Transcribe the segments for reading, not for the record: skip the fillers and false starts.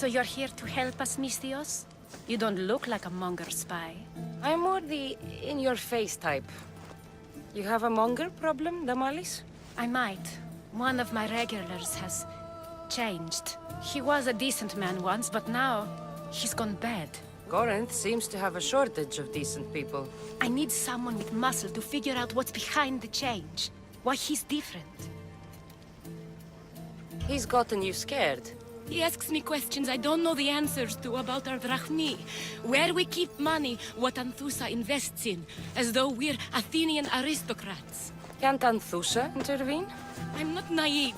So you're here to help us, Mistios? You don't look like a monger spy. I'm more the in-your-face type. You have a monger problem, Damalis? I might. One of my regulars has changed. He was a decent man once, but now he's gone bad. Corinth seems to have a shortage of decent people. I need someone with muscle to figure out what's behind the change. Why he's different. He's gotten you scared. He asks me questions I don't know the answers to about our drachmi, where we keep money, what Anthusa invests in, as though we're Athenian aristocrats. Can't Anthusa intervene? I'm not naive.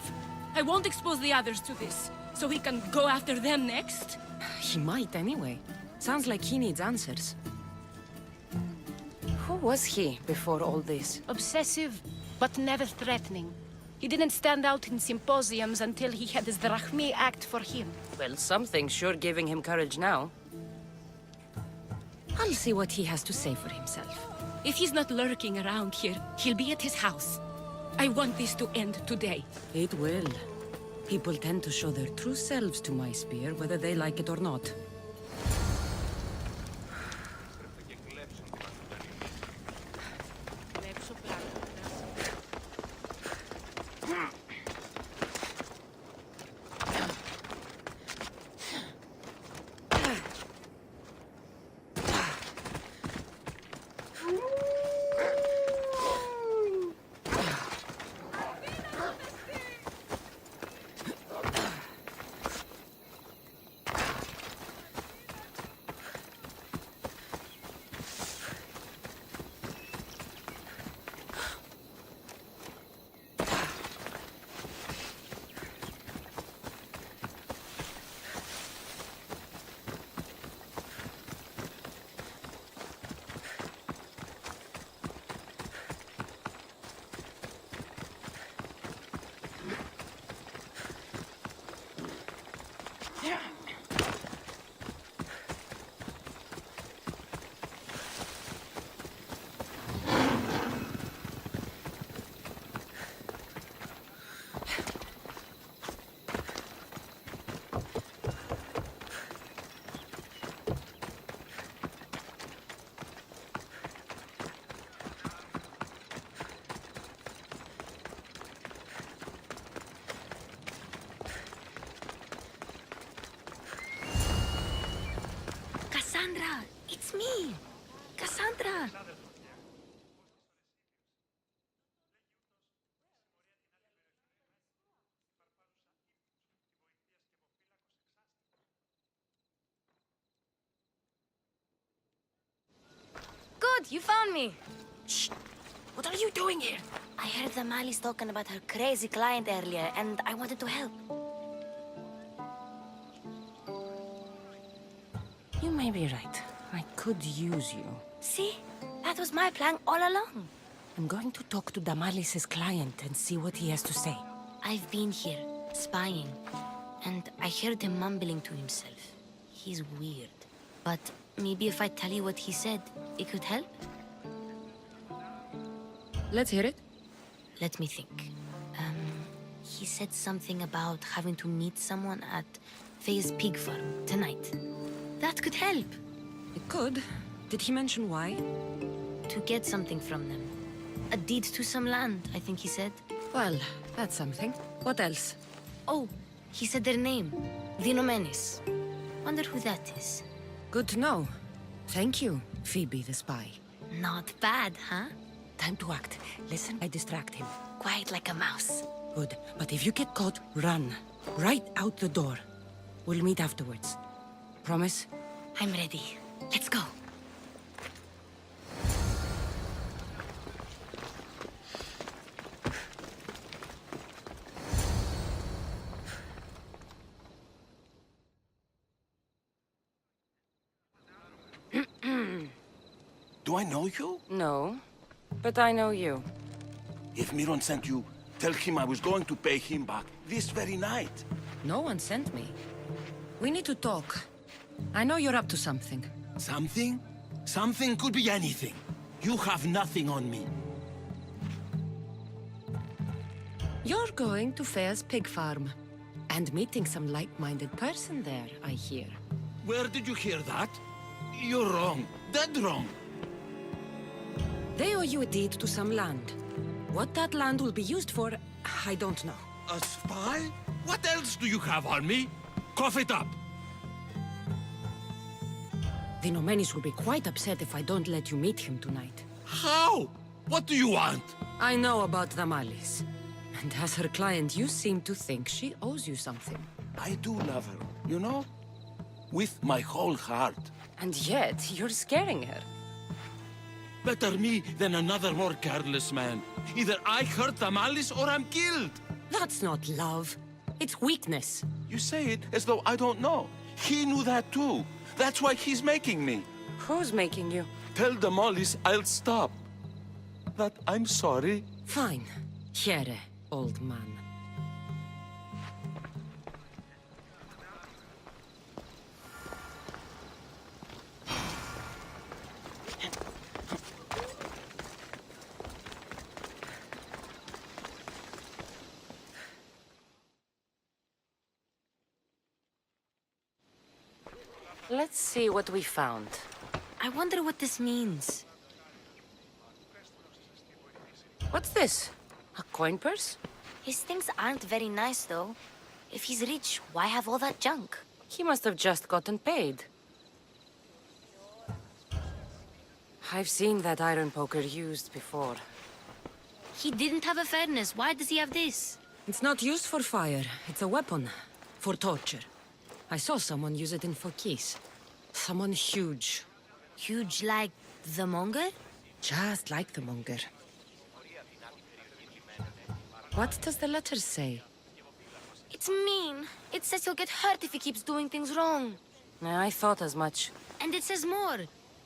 I won't expose the others to this, so he can go after them next. He might anyway. Sounds like he needs answers. Who was he before all this? Obsessive, but never threatening. He didn't stand out in symposiums until he had his drachmi act for him. Well, something's sure giving him courage now. I'll see what he has to say for himself. If he's not lurking around here, he'll be at his house. I want this to end today. It will. People tend to show their true selves to my spear, whether they like it or not. Cassandra! It's me! Cassandra! Good, you found me. Shh! What are you doing here? I heard the Mali's talking about her crazy client earlier, and I wanted to help. You may be right. I could use you. See? That was my plan all along. I'm going to talk to Damalis's client and see what he has to say. I've been here, spying, and I heard him mumbling to himself. He's weird. But maybe if I tell you what he said, it could help? Let's hear it. Let me think. He said something about having to meet someone at Faye's pig farm tonight. That could help. It could. Did he mention why? To get something from them. A deed to some land, I think he said. Well, that's something. What else? Oh, he said their name. Vinomenes. Wonder who that is. Good to know. Thank you, Phoebe the spy. Not bad, huh? Time to act. Listen, I distract him. Quiet like a mouse. Good. But if you get caught, run. Right out the door. We'll meet afterwards. Promise? I'm ready. Let's go. Do I know you? No, but I know you. If Miron sent you, tell him I was going to pay him back this very night. No one sent me. We need to talk. I know you're up to something. Something? Something could be anything. You have nothing on me. You're going to Faye's pig farm. And meeting some like-minded person there, I hear. Where did you hear that? You're wrong. Dead wrong. They owe you a deed to some land. What that land will be used for, I don't know. A spy? What else do you have on me? Cough it up. The Nomenis will be quite upset if I don't let you meet him tonight. How? What do you want? I know about the Malis. And as her client, you seem to think she owes you something. I do love her, you know? With my whole heart. And yet, you're scaring her. Better me than another more careless man. Either I hurt Tamalis or I'm killed. That's not love. It's weakness. You say it as though I don't know. He knew that too. That's why he's making me. Who's making you? Tell the Mollies I'll stop. That I'm sorry. Fine. Here, old man. Let's see what we found. I wonder what this means. What's this? A coin purse? His things aren't very nice, though. If he's rich, why have all that junk? He must have just gotten paid. I've seen that iron poker used before. He didn't have a furnace. Why does he have this? It's not used for fire. It's a weapon. For torture. I saw someone use it in Phokis. Someone huge. Huge like the Monger? Just like the Monger. What does the letter say? It's mean. It says he'll get hurt if he keeps doing things wrong. I thought as much. And it says more.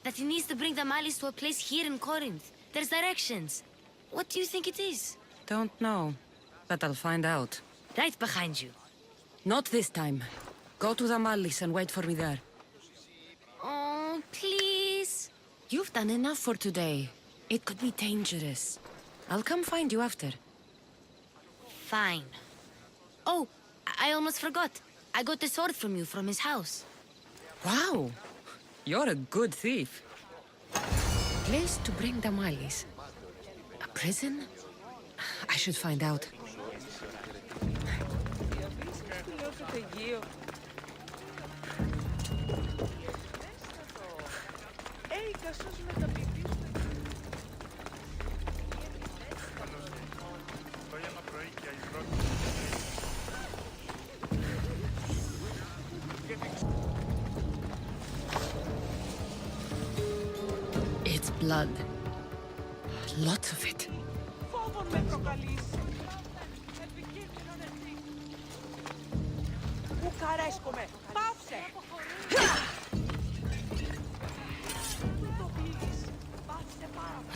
That he needs to bring the Malis to a place here in Corinth. There's directions. What do you think it is? Don't know. But I'll find out. Right behind you. Not this time. Go to the Malis and wait for me there. Oh, please. You've done enough for today. It could be dangerous. I'll come find you after. Fine. Oh, I almost forgot. I got the sword from you from his house. Wow! You're a good thief. Place to bring the Malis. A prison? I should find out. It's blood. Lots of it.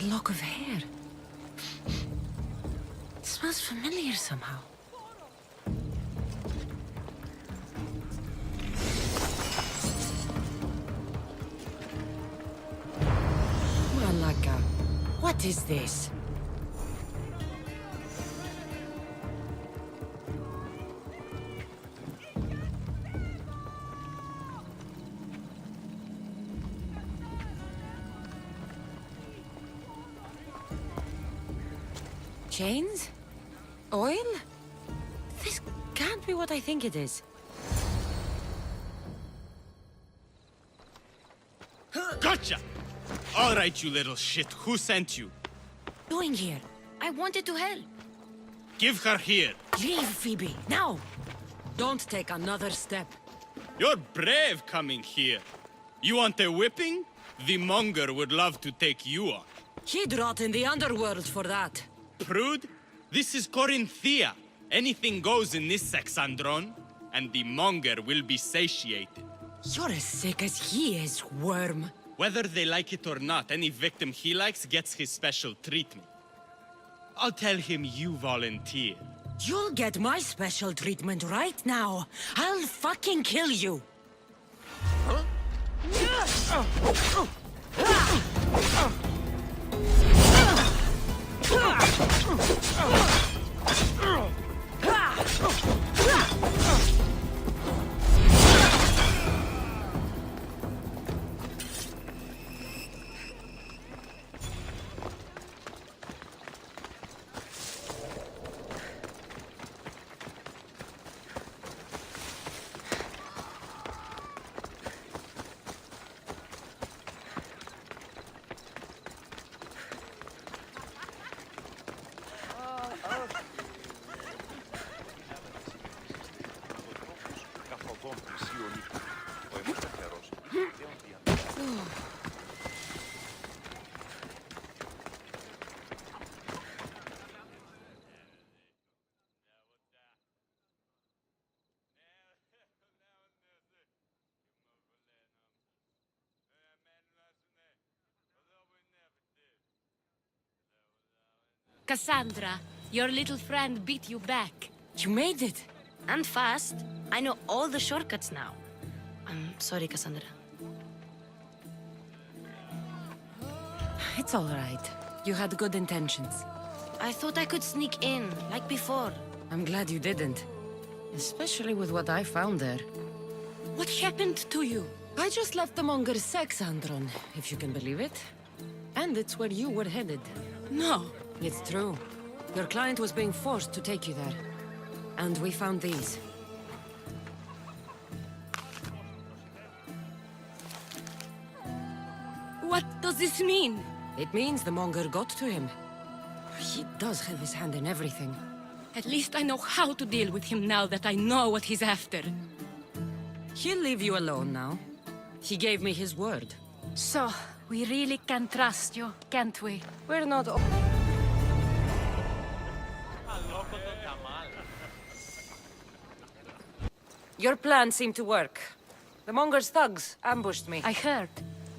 A lock of hair. It smells familiar somehow. Malaka, what is this? Chains? Oil? This can't be what I think it is. Gotcha! All right, you little shit. Who sent you? Doing here? I wanted to help. Give her here. Leave, Phoebe, now! Don't take another step. You're brave coming here. You want a whipping? The Monger would love to take you on. He'd rot in the underworld for that. Prude, this is Corinthia. Anything goes in this Sexandron, and the Monger will be satiated. You're as sick as he is, worm. Whether they like it or not, any victim he likes gets his special treatment. I'll tell him you volunteer. You'll get my special treatment right now. I'll fucking kill you. Cassandra, your little friend beat you back. You made it! And fast. I know all the shortcuts now. I'm sorry, Cassandra. It's all right. You had good intentions. I thought I could sneak in, like before. I'm glad you didn't. Especially with what I found there. What happened to you? I just left the monger's sex, Andron, if you can believe it. And it's where you were headed. No. It's true. Your client was being forced to take you there. And we found these. What does this mean? It means the monger got to him. He does have his hand in everything. At least I know how to deal with him now that I know what he's after. He'll leave you alone now. He gave me his word. So, we really can trust you, can't we? We're not... Your plan seemed to work. The monger's thugs ambushed me. I heard.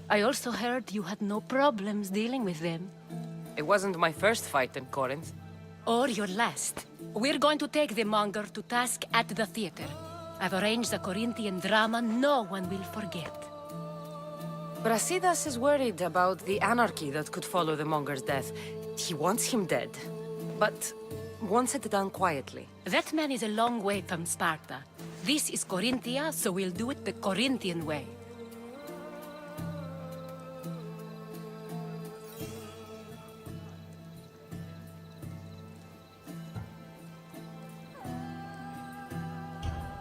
I also heard you had no problems dealing with them. It wasn't my first fight in Corinth. Or your last. We're going to take the monger to task at the theater. I've arranged a Corinthian drama no one will forget. Brasidas is worried about the anarchy that could follow the monger's death. He wants him dead, but wants it done quietly. That man is a long way from Sparta. This is Corinthia, so we'll do it the Corinthian way.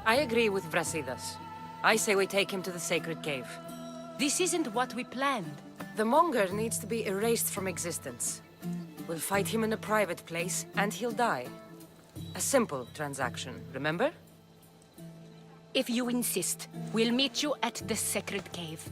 I agree with Brasidas. I say we take him to the sacred cave. This isn't what we planned. The monger needs to be erased from existence. We'll fight him in a private place, and he'll die. A simple transaction, remember? If you insist, we'll meet you at the sacred cave.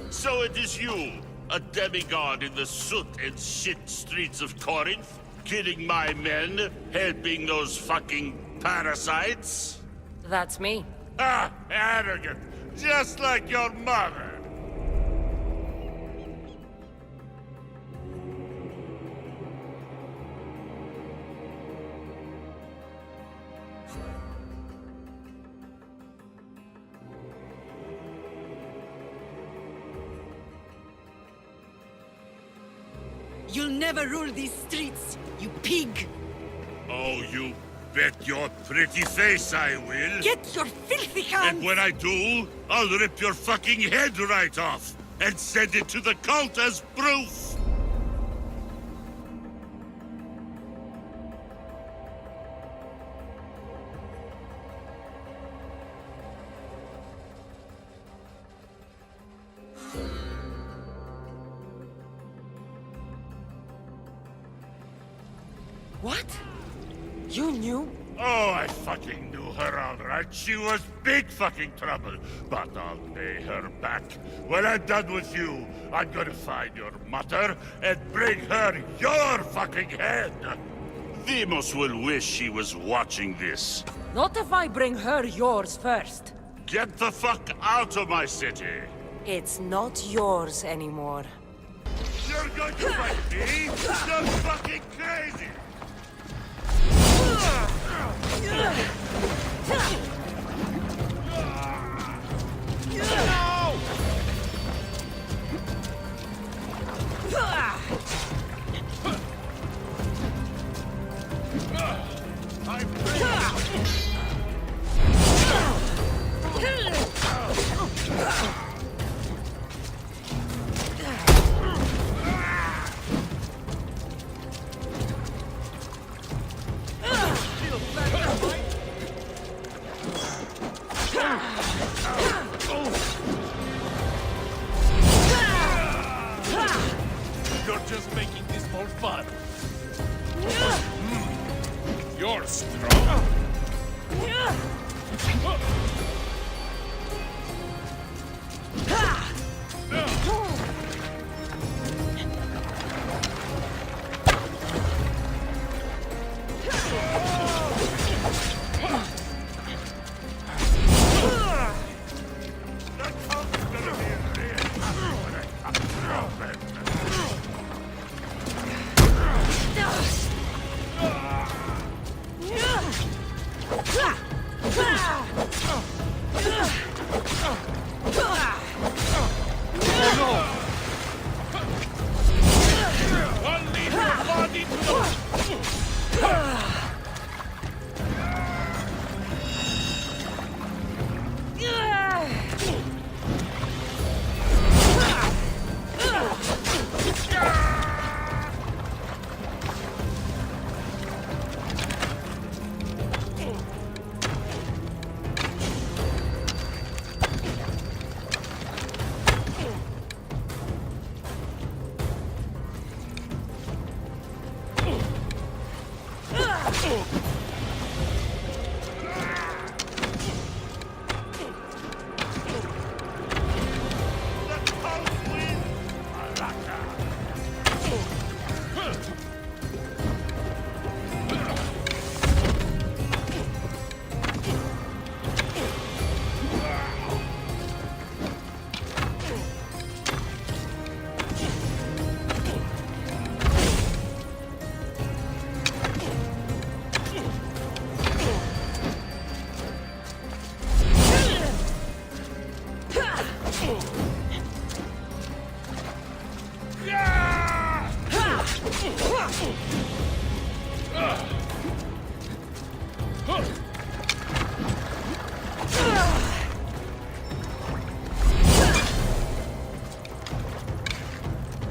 So it is you, a demigod in the soot and shit streets of Corinth, killing my men, helping those fucking parasites? That's me. Ah, arrogant, just like your mother. You'll never rule these streets, you pig! Oh, you bet your pretty face I will. Get your filthy hands! And when I do, I'll rip your fucking head right off and send it to the cult as proof. What? You knew? Oh, I fucking knew her all right. She was big fucking trouble. But I'll pay her back. When I'm done with you, I'm gonna find your mother and bring her your fucking head. Demos will wish she was watching this. Not if I bring her yours first. Get the fuck out of my city. It's not yours anymore. You're going to fight me? You're fucking crazy! You're just making this more fun. You're strong.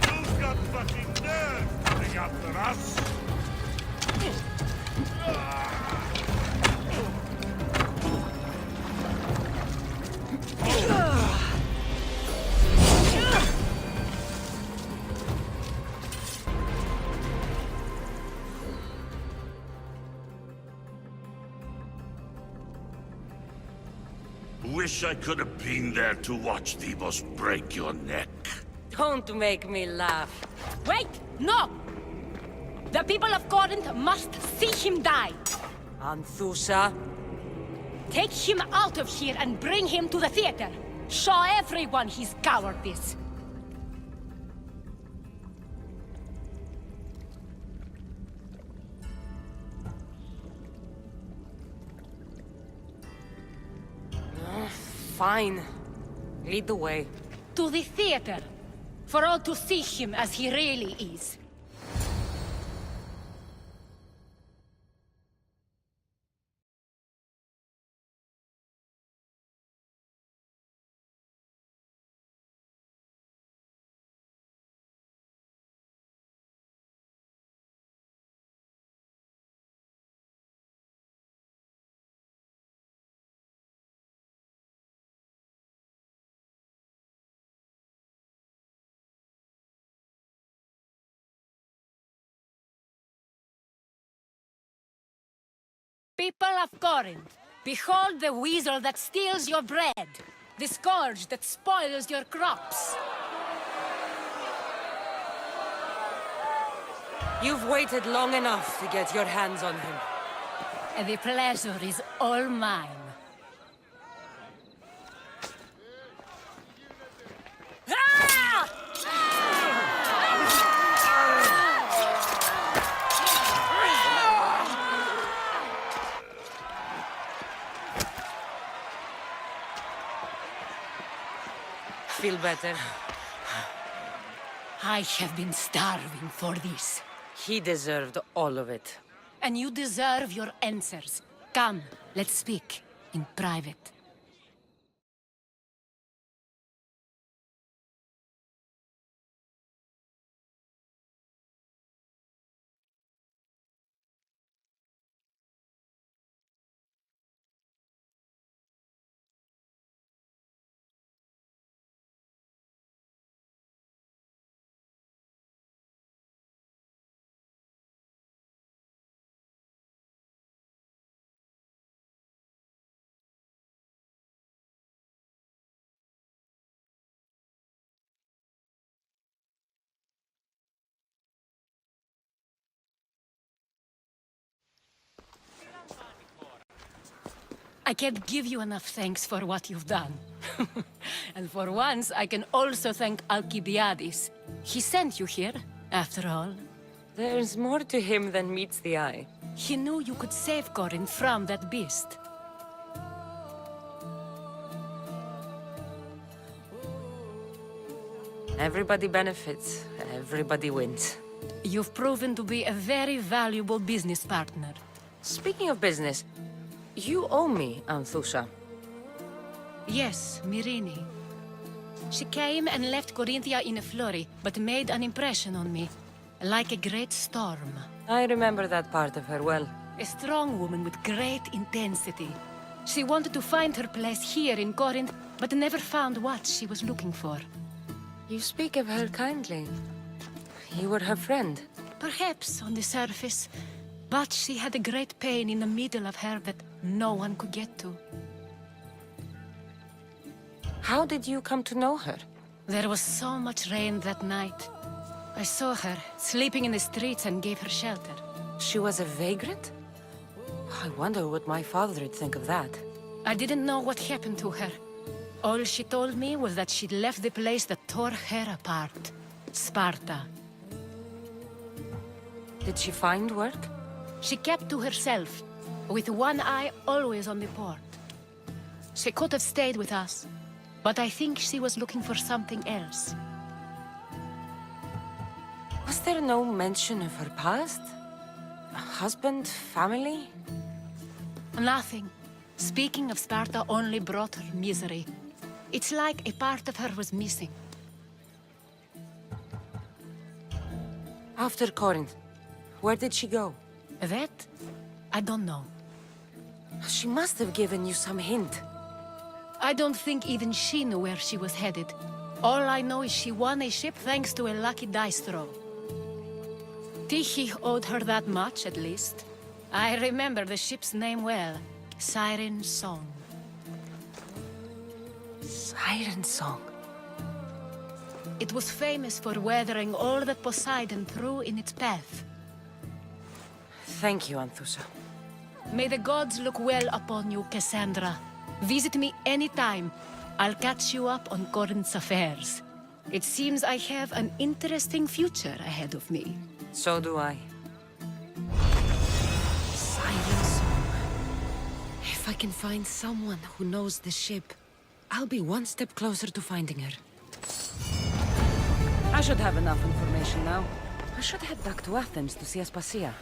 Who's got fucking nerve coming after us? Wish I could have been there to watch Demos break your neck. Don't make me laugh. Wait! No! The people of Corinth must see him die. Anthusa, Take him out of here and bring him to the theater. Show everyone his cowardice. fine. Lead the way. To the theater. For all to see him as he really is. of Corinth, behold the weasel that steals your bread, the scourge that spoils your crops. You've waited long enough to get your hands on him. And the pleasure is all mine. Feel better? I have been starving for this. He deserved all of it. And you deserve your answers. Come, let's speak in private. I can't give you enough thanks for what you've done. And for once, I can also thank Alcibiades. He sent you here, after all. There's more to him than meets the eye. He knew you could save Corinth from that beast. Everybody benefits, everybody wins. You've proven to be a very valuable business partner. Speaking of business, you owe me, Anthusha. Yes, Myrine. She came and left Corinthia in a flurry, but made an impression on me. Like a great storm. I remember that part of her well. A strong woman with great intensity. She wanted to find her place here in Corinth, but never found what she was looking for. You speak of her kindly. You were her friend. Perhaps on the surface, but she had a great pain in the middle of her that no one could get to. How did you come to know her? There was so much rain that night. I saw her, sleeping in the streets, and gave her shelter. She was a vagrant? I wonder what my father would think of that. I didn't know what happened to her. All she told me was that she'd left the place that tore her apart. Sparta. Did she find work? She kept to herself, with one eye always on the port. She could have stayed with us, but I think she was looking for something else. Was there no mention of her past? A husband, family? Nothing. Speaking of Sparta only brought her misery. It's like a part of her was missing. After Corinth, where did she go? That? I don't know. She must have given you some hint. I don't think even she knew where she was headed. All I know is she won a ship thanks to a lucky dice throw. Tyche owed her that much, at least. I remember the ship's name well. Siren Song. Siren Song. It was famous for weathering all that Poseidon threw in its path. Thank you, Anthusha. May the gods look well upon you, Cassandra. Visit me anytime. I'll catch you up on Corinth's affairs. It seems I have an interesting future ahead of me. So do I. Siren Song. If I can find someone who knows the ship, I'll be one step closer to finding her. I should have enough information now. I should head back to Athens to see Aspasia.